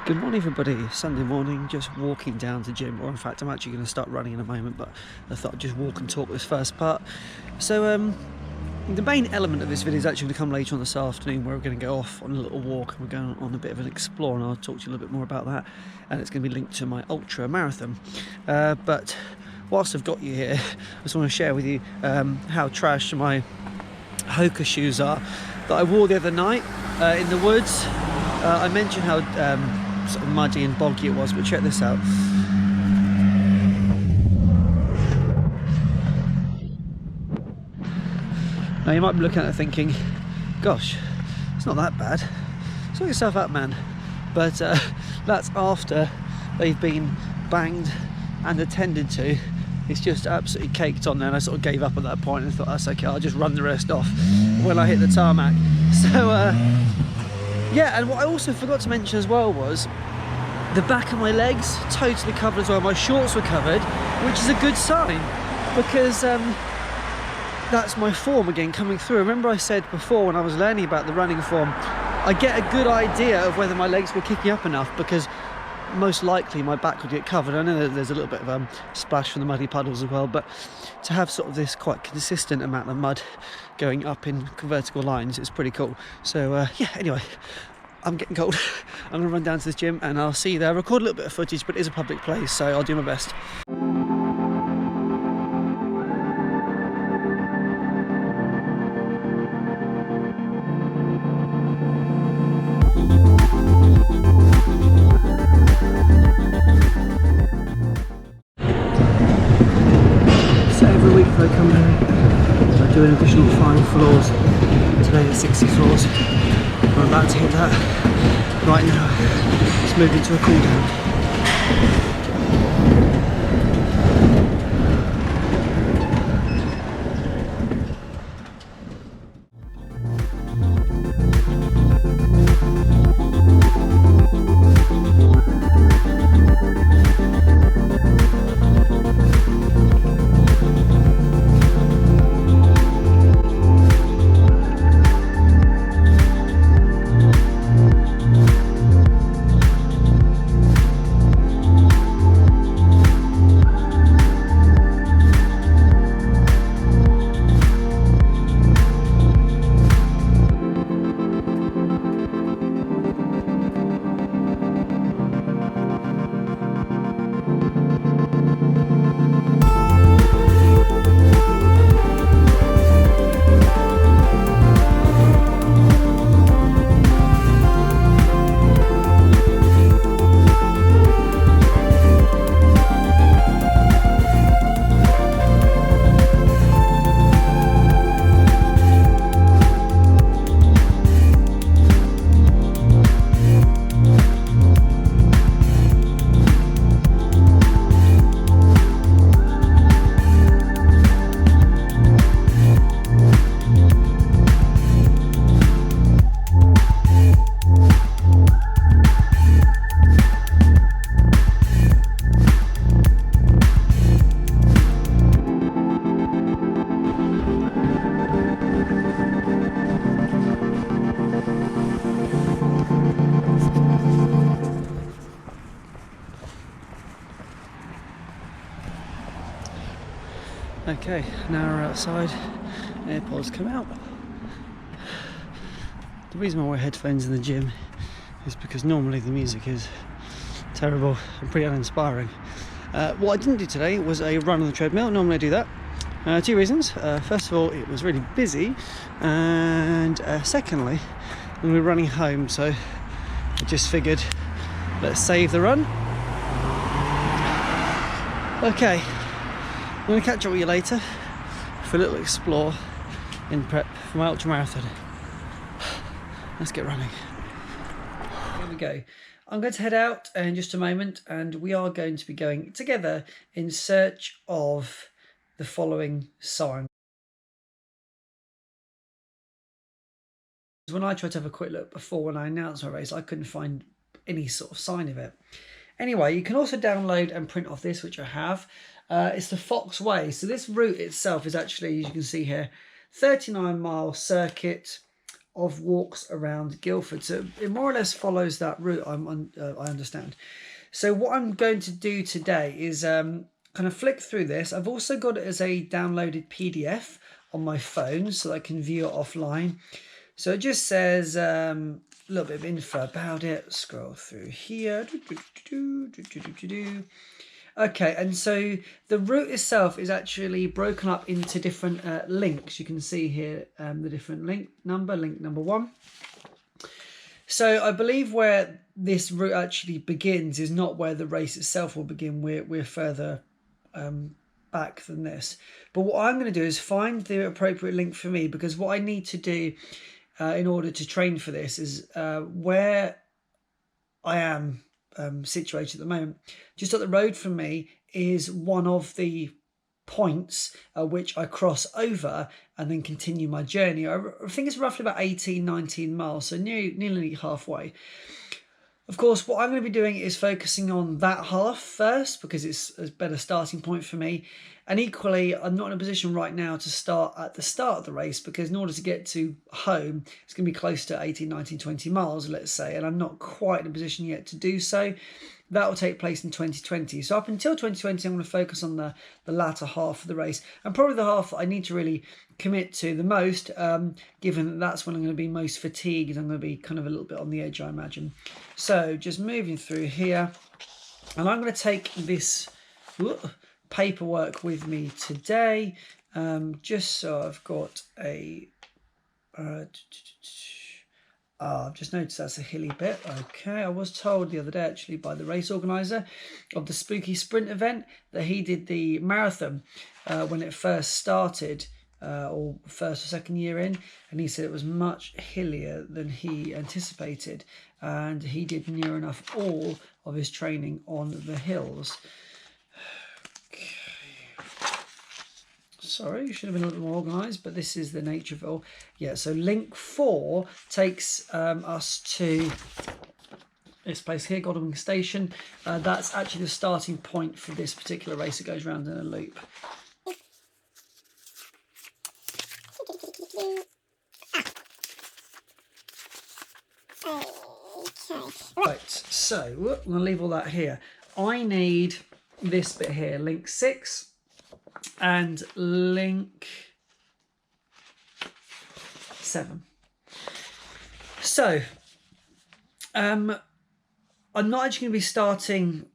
Good morning everybody, Sunday morning, just walking down to the gym, or in fact I'm actually going to start running in a moment, but I thought I'd just walk and talk this first part. So the main element of this video is actually going to come later on this afternoon, where we're going to go off on a little walk and we're going on a bit of an explore, and I'll talk to you a little bit more about that, and it's going to be linked to my ultra marathon. But whilst I've got you here, I just want to share with you how trash my Hoka shoes are that I wore the other night in the woods. I mentioned how sort of muddy and boggy it was, but check this out. Now you might be looking at it thinking, gosh, it's not that bad, sort yourself out, man. But that's after they've been banged and attended to. It's just absolutely caked on there, and I sort of gave up at that point and thought, that's okay, I'll just run the rest off when I hit the tarmac. So yeah, and what I also forgot to mention as well was the back of my legs totally covered as well. My shorts were covered, which is a good sign, because that's my form again coming through. Remember I said before, when I was learning about the running form, I get a good idea of whether my legs were kicking up enough, because most likely my back would get covered. I know that there's a little bit of splash from the muddy puddles as well, but to have sort of this quite consistent amount of mud going up in vertical lines, it's pretty cool. So yeah, anyway, I'm getting cold. I'm gonna run down to this gym and I'll see you there. I'll record a little bit of footage, but it is a public place, so I'll do my best. Every week I come here, I do an additional 5 floors. Today it's 60 floors. I'm about to hit that right now. It's moved into a cool down. Okay, now we're outside, AirPods come out. The reason I wear headphones in the gym is because normally the music is terrible and pretty uninspiring. What I didn't do today was a run on the treadmill. Normally I do that. 2 reasons. First of all, it was really busy, and secondly, we were running home, so I just figured, let's save the run. Okay. I'm going to catch up with you later for a little explore in prep for my ultra marathon. Let's get running. Here we go. I'm going to head out in just a moment, and we are going to be going together in search of the following sign. When I tried to have a quick look before, when I announced my race, I couldn't find any sort of sign of it. Anyway, you can also download and print off this, which I have. It's the Fox Way. So this route itself is actually, as you can see here, 39-mile circuit of walks around Guildford. So it more or less follows that route, I understand. So what I'm going to do today is kind of flick through this. I've also got it as a downloaded PDF on my phone so that I can view it offline. So it just says a little bit of info about it. Scroll through here. Okay, and so the route itself is actually broken up into different links. You can see here the different link number 1. So I believe where this route actually begins is not where the race itself will begin. We're further back than this. But what I'm going to do is find the appropriate link for me, because what I need to do in order to train for this is where I am situated at the moment. Just up the road from me is one of the points which I cross over and then continue my journey. I think it's roughly about 18-19 miles, so nearly halfway. Of course, what I'm going to be doing is focusing on that half first, because it's a better starting point for me. And equally, I'm not in a position right now to start at the start of the race, because in order to get to home, it's going to be close to 18, 19, 20 miles, let's say, and I'm not quite in a position yet to do so. That will take place in 2020. So up until 2020, I'm going to focus on the latter half of the race, and probably the half that I need to really commit to the most, given that that's when I'm going to be most fatigued. I'm going to be kind of a little bit on the edge, I imagine. So just moving through here, and I'm going to take this paperwork with me today, just so I've got a I've just noticed that's a hilly bit. Okay, I was told the other day actually by the race organizer of the Spooky Sprint event that he did the marathon when it first started, or first or second year in, and he said it was much hillier than he anticipated, and he did near enough all of his training on the hills. Sorry, you should have been a little more organised, but this is the nature of it all. Yeah, so link 4 takes us to this place here, Godalming Station. That's actually the starting point for this particular race. It goes round in a loop. Right, so I'm going to leave all that here. I need this bit here, link 6. And link 7. So I'm not actually going to be starting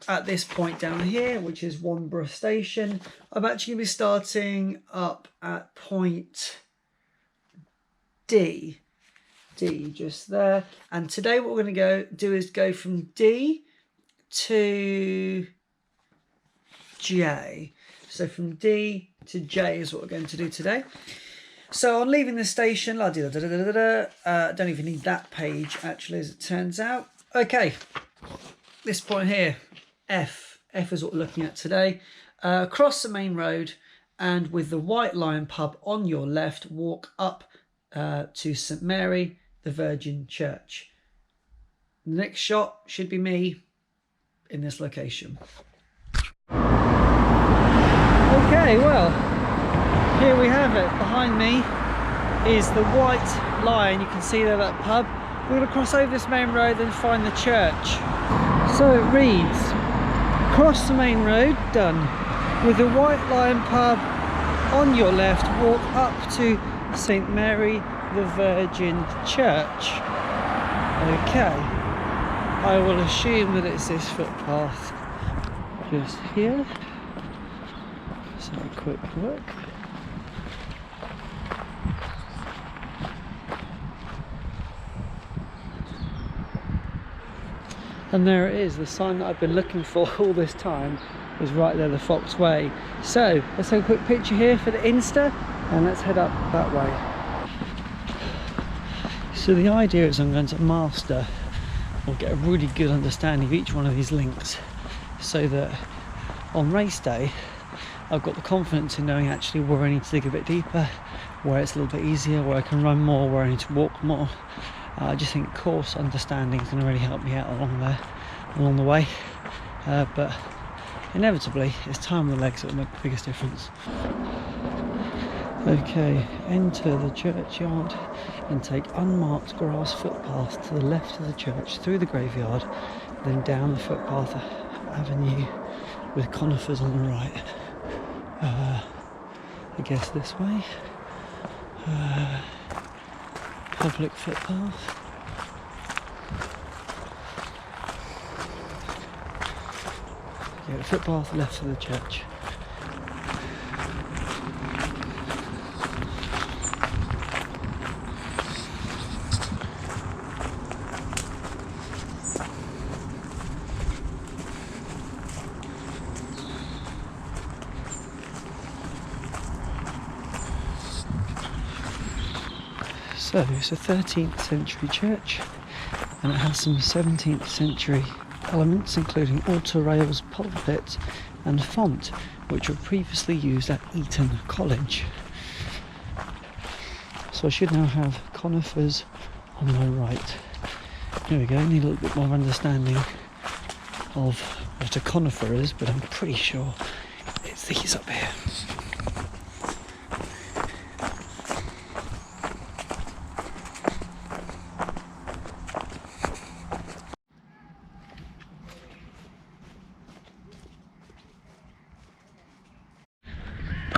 at this point down here, which is Wanborough Station. I'm actually going to be starting up at point D, just there. And today what we're going to do is go from D to J. So from D to J is what we're going to do today. So on leaving the station, don't even need that page actually, as it turns out. Okay, this point here, F is what we're looking at today. Across the main road, and with the White Lion pub on your left, walk up to St Mary the Virgin Church. The next shot should be me in this location. Okay, well, here we have it. Behind me is the White Lion. You can see there that pub. We're going to cross over this main road and find the church. So it reads, cross the main road, done. With the White Lion pub on your left, walk up to St Mary the Virgin Church. Okay, I will assume that it's this footpath just here. Let's have a quick look. And there it is, the sign that I've been looking for all this time was right there, the Fox Way. So let's take a quick picture here for the Insta, and let's head up that way. So the idea is I'm going to master or get a really good understanding of each one of these links, so that on race day I've got the confidence in knowing actually where I need to dig a bit deeper, where it's a little bit easier, where I can run more, where I need to walk more. I just think course understanding is going to really help me out along the way. But inevitably, it's time on the legs that will make the biggest difference. Okay, enter the churchyard and take unmarked grass footpath to the left of the church, through the graveyard, then down the footpath avenue with conifers on the right. I guess this way. Public footpath. Yeah, footpath left of the church. So it's a 13th century church, and it has some 17th century elements, including altar rails, pulpit and font, which were previously used at Eton College. So I should now have conifers on my right. There we go, need a little bit more understanding of what a conifer is, but I'm pretty sure it's these up here.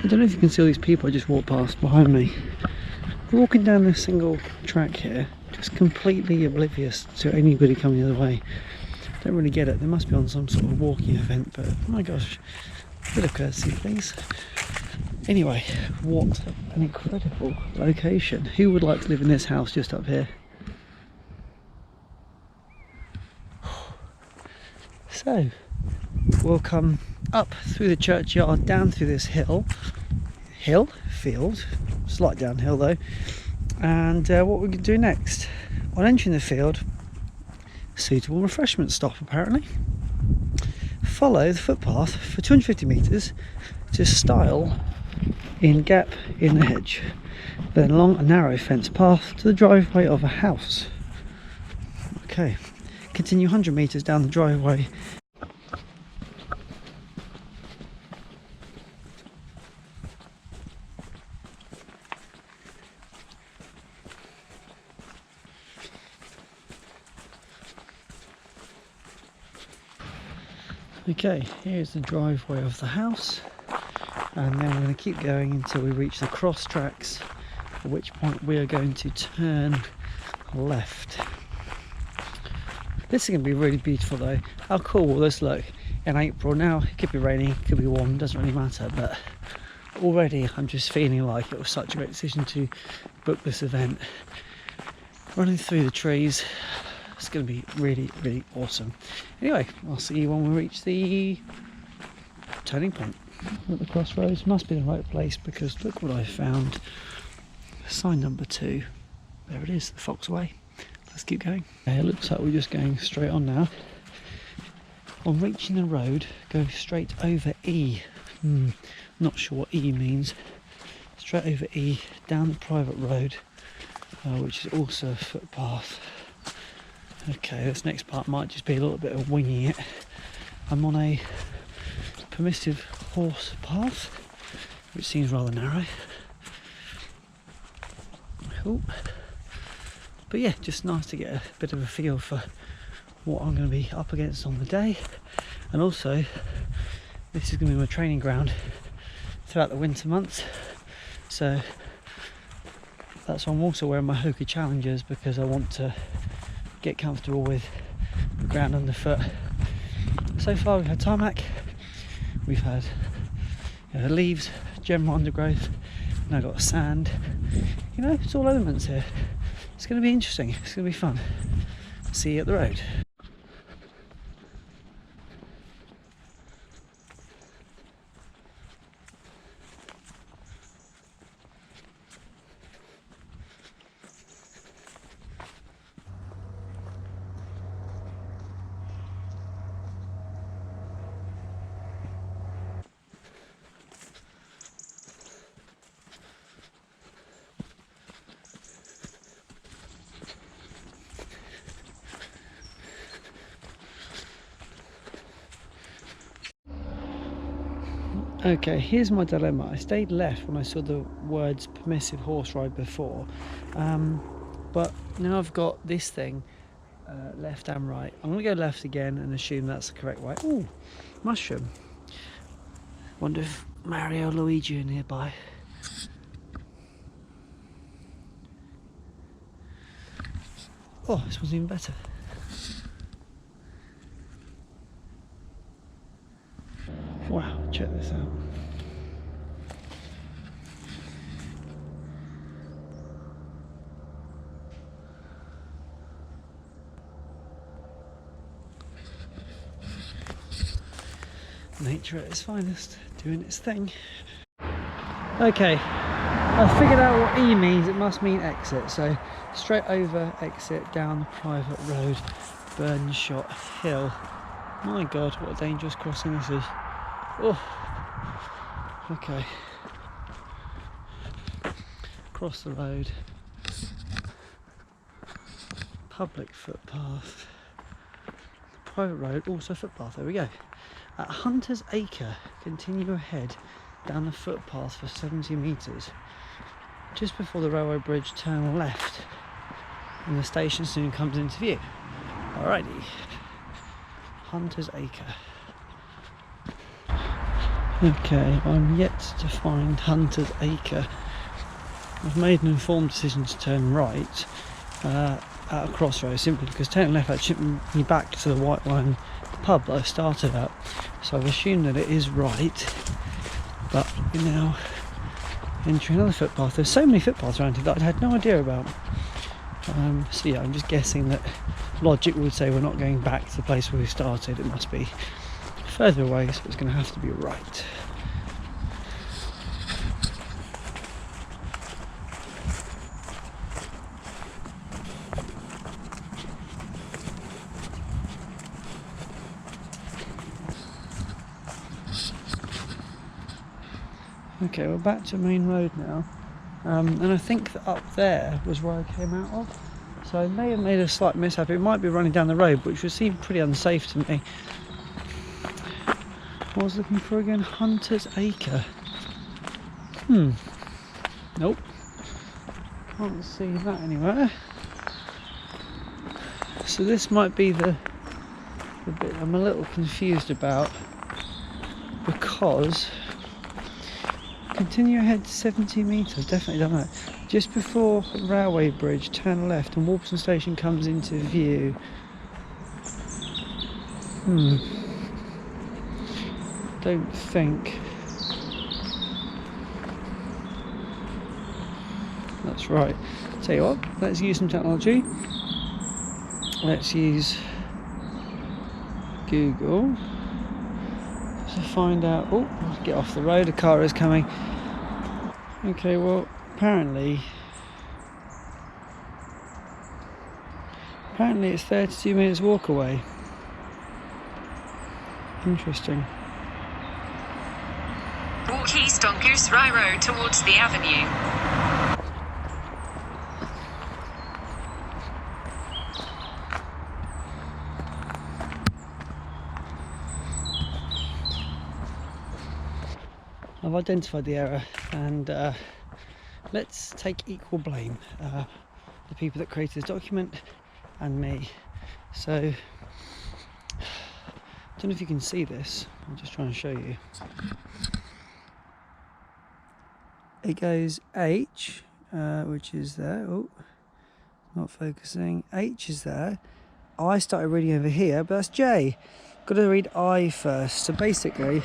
I don't know if you can see all these people I just walked past behind me. They're walking down this single track here, just completely oblivious to anybody coming the other way. Don't really get it. They must be on some sort of walking event, but oh my gosh, a bit of courtesy please. Anyway, what an incredible location. Who would like to live in this house just up here? So, we'll come up through the churchyard, down through this field, slight downhill though, and what we're going to do next, on entering the field, suitable refreshment stop apparently. Follow the footpath for 250 metres to stile in gap in the hedge, then along a narrow fence path to the driveway of a house. Okay, continue 100 metres down the driveway. Okay, here's the driveway of the house, and then we're going to keep going until we reach the cross tracks, at which point we are going to turn left. This is going to be really beautiful though. How cool will this look in April? Now it could be raining, it could be warm, doesn't really matter, but already I'm just feeling like it was such a great decision to book this event. Running through the trees, it's going to be really, really awesome. Anyway, I'll see you when we reach the turning point at the crossroads. Must be the right place because look what I found. Sign number 2. There it is, the Foxway. Let's keep going. Okay, it looks like we're just going straight on now. On reaching the road, go straight over E. Not sure what E means. Straight over E, down the private road, which is also a footpath. Okay, this next part might just be a little bit of winging it. I'm on a permissive horse path, which seems rather narrow. Cool. But yeah, just nice to get a bit of a feel for what I'm going to be up against on the day. And also, this is going to be my training ground throughout the winter months. So that's why I'm also wearing my Hoka Challengers, because I want to get comfortable with the ground underfoot. So far we've had tarmac, we've had leaves, general undergrowth, now got sand. You know, it's all elements here. It's going to be interesting, it's going to be fun. See you at the road. Okay, here's my dilemma. I stayed left when I saw the words permissive horse ride before, but now I've got this thing left and right. I'm going to go left again and assume that's the correct way. Ooh, mushroom. Wonder if Mario or Luigi are nearby. Oh, this one's even better. Wow, check this out. Nature at its finest, doing its thing. Okay, I figured out what E means. It must mean exit. So straight over, exit, down the private road, Burnshot Hill. My God, what a dangerous crossing this is. Oh, okay. Cross the road. Public footpath. Private road, also footpath. There we go. At Hunter's Acre, continue ahead down the footpath for 70 metres. Just before the railway bridge, turn left, and the station soon comes into view. Alrighty, Hunter's Acre. Okay, I'm yet to find Hunter's Acre. I've made an informed decision to turn right at a crossroads simply because turning left actually took me back to the White Line pub that I started at. So I've assumed that it is right, but we're now entering another footpath. There's so many footpaths around here that I had no idea about. So yeah, I'm just guessing that logic would say we're not going back to the place where we started. It must be further away, so it's going to have to be right. Okay, we're back to main road now, and I think that up there was where I came out of, so I may have made a slight mishap. It might be running down the road, which would seem pretty unsafe to me. What I was looking for again? Hunter's Acre. Nope, can't see that anywhere. So this might be the bit I'm a little confused about, because continue ahead 70 metres, definitely done that. Just before railway bridge, turn left and Warpston Station comes into view. Don't think that's right. Tell you what, let's use some technology. Let's use Google to find out. Oh, get off the road, a car is coming. Okay, well, apparently it's 32 minutes walk away. Interesting. Walk east on Goose Rye Road towards the avenue. I've identified the error, and let's take equal blame. The people that created this document and me. So, I don't know if you can see this. I'm just trying to show you. It goes H, which is there. Oh, not focusing. H is there. I started reading over here, but that's J. Got to read I first. So basically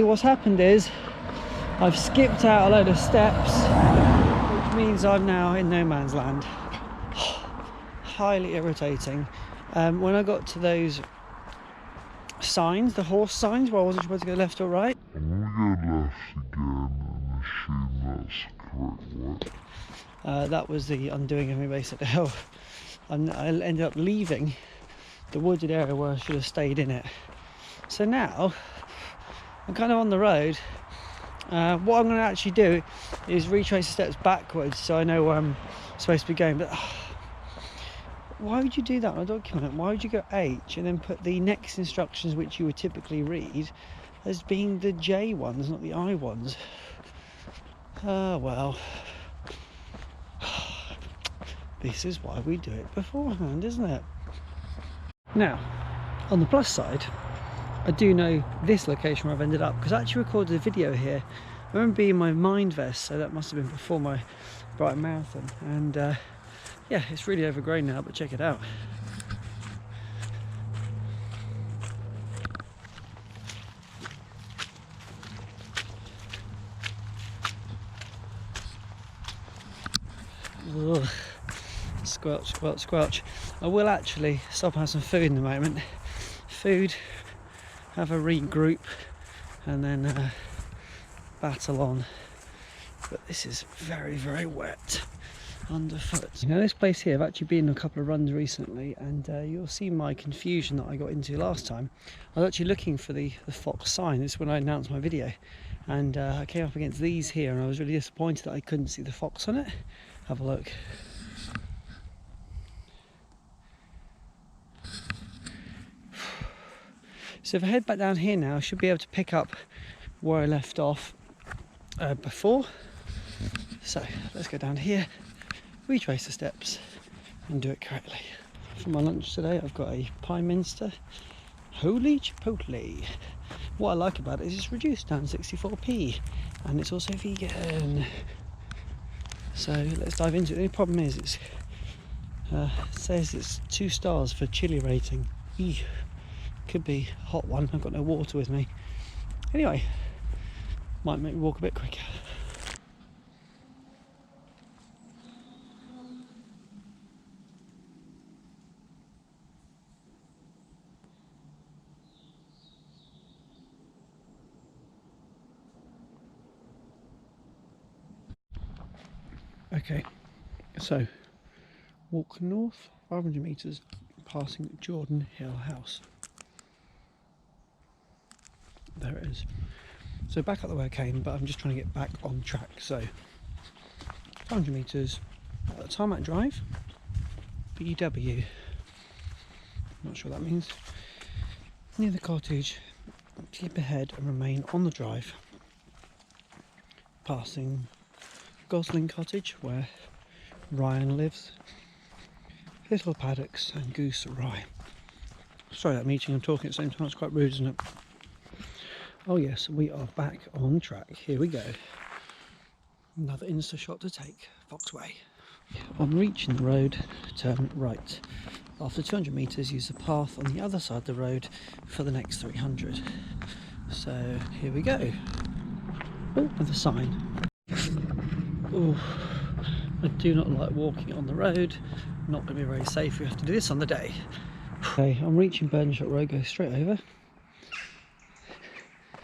what's happened is I've skipped out a load of steps, which means I'm now in no man's land. Highly irritating. When I got to those signs, the horse signs, where I wasn't sure to go left or right, I'm going to go left again and assume that's the correct way. that was the undoing of me basically. I ended up leaving the wooded area where I should have stayed in it. So now I'm kind of on the road. What I'm going to actually do is retrace the steps backwards so I know where I'm supposed to be going. But why would you do that on a document? Why would you go H and then put the next instructions which you would typically read as being the J ones, not the I ones. Ah, well. This is why we do it beforehand, isn't it? Now, on the plus side, I do know this location where I've ended up, because I actually recorded a video here. I remember being in my mind vest, so that must have been before my Brighton Marathon. And yeah, it's really overgrown now, but check it out. Ugh. Squelch, squelch, squelch. I will actually stop and have some food in a moment. Food, have a regroup, and then battle on. But this is very, very wet underfoot. Now this place here, I've actually been on a couple of runs recently, and you'll see my confusion that I got into last time. I was actually looking for the fox sign. This is when I announced my video, and I came up against these here, and I was really disappointed that I couldn't see the fox on it. Have a look. So if I head back down here now, I should be able to pick up where I left off before. So let's go down here, retrace the steps, and do it correctly. For my lunch today, I've got a pie minster. Holy chipotle! What I like about it is it's reduced down to 64p, and it's also vegan. So let's dive into it. The only problem is it says it's 2 stars for chili rating. Eesh. Could be a hot one. I've got no water with me. Anyway, might make me walk a bit quicker. Okay, so walk north 500 metres, passing Jordan Hill House. There it is. So back up the way I came, but I'm just trying to get back on track. So 500 metres, Tarmac Drive, BW. Not sure what that means. Near the cottage, keep ahead and remain on the drive, passing Gosling Cottage, where Ryan lives, Little Paddocks and Goose Rye. Sorry that meeting and talking at the same time, it's quite rude, isn't it? Oh yes, we are back on track. Here we go. Another Insta shot to take. Foxway. On reaching the road, turn right. After 200 metres, use the path on the other side of the road for the next 300. So here we go. Oh, with a sign. Oh, I do not like walking on the road. Not going to be very safe. We have to do this on the day. Okay, I'm reaching Burnshot Road. Go straight over.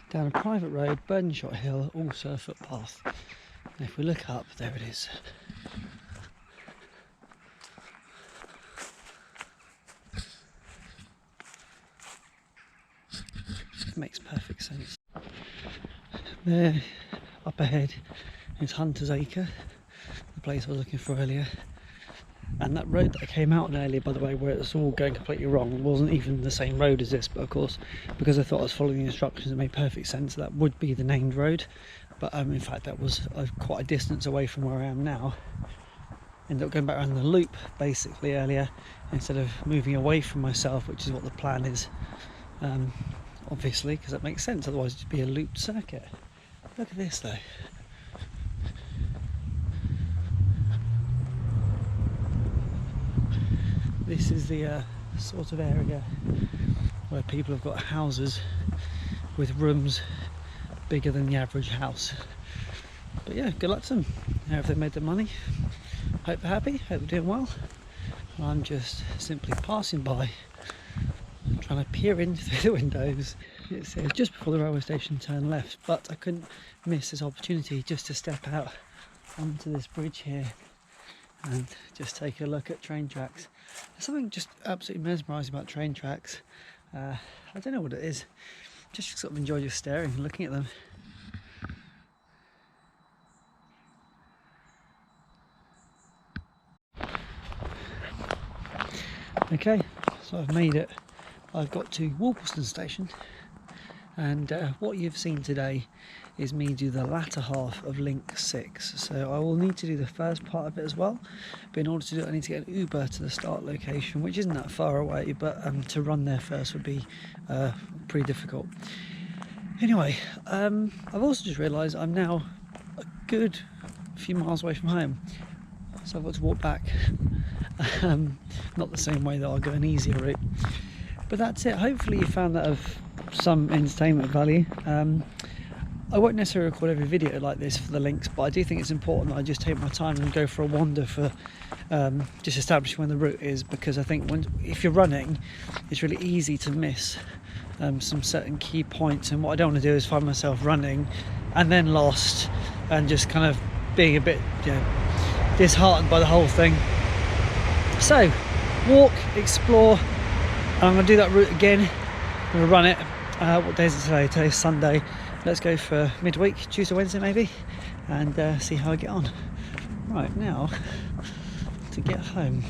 Down a private road, Burnshot Hill, also a footpath. And if we look up, there it is. Makes perfect sense. There, up ahead, is Hunter's Acre, the place I was looking for earlier. And that road that I came out on earlier, by the way, where it's all going completely wrong, wasn't even the same road as this, but of course, because I thought I was following the instructions, it made perfect sense that would be the named road. But in fact, that was quite a distance away from where I am now. Ended up going back around the loop, basically, earlier, instead of moving away from myself, which is what the plan is, obviously, because that makes sense, otherwise it'd be a looped circuit. Look at this, though. This is the sort of area where people have got houses with rooms bigger than the average house. But yeah, good luck to them. How have they made their money? Hope they're happy, hope they're doing well. I'm just simply passing by, trying to peer in through the windows. It says just before the railway station, turn left, but I couldn't miss this opportunity just to step out onto this bridge here and just take a look at train tracks. There's something just absolutely mesmerising about train tracks. I don't know what it is, just sort of enjoy just staring and looking at them. Okay, so I've made it. I've got to Walpolston station, And what you've seen today is me do the latter half of link 6. So I will need to do the first part of it as well, but in order to do it I need to get an Uber to the start location, which isn't that far away, but to run there first would be pretty difficult. Anyway, I've also just realised I'm now a good few miles away from home, so I've got to walk back. Not the same way that I'll go an easier route, but that's it. Hopefully you found that of some entertainment value. I won't necessarily record every video like this for the links, but I do think it's important that I just take my time and go for a wander for just establishing when the route is, because I think if you're running, it's really easy to miss some certain key points, and what I don't want to do is find myself running and then lost and just kind of being a bit, you know, disheartened by the whole thing. So walk, explore, and I'm going to do that route again. I'm going to run it. What day is it today? Today's Sunday. Let's go for midweek, Tuesday, Wednesday maybe, and see how I get on. Right, now to get home.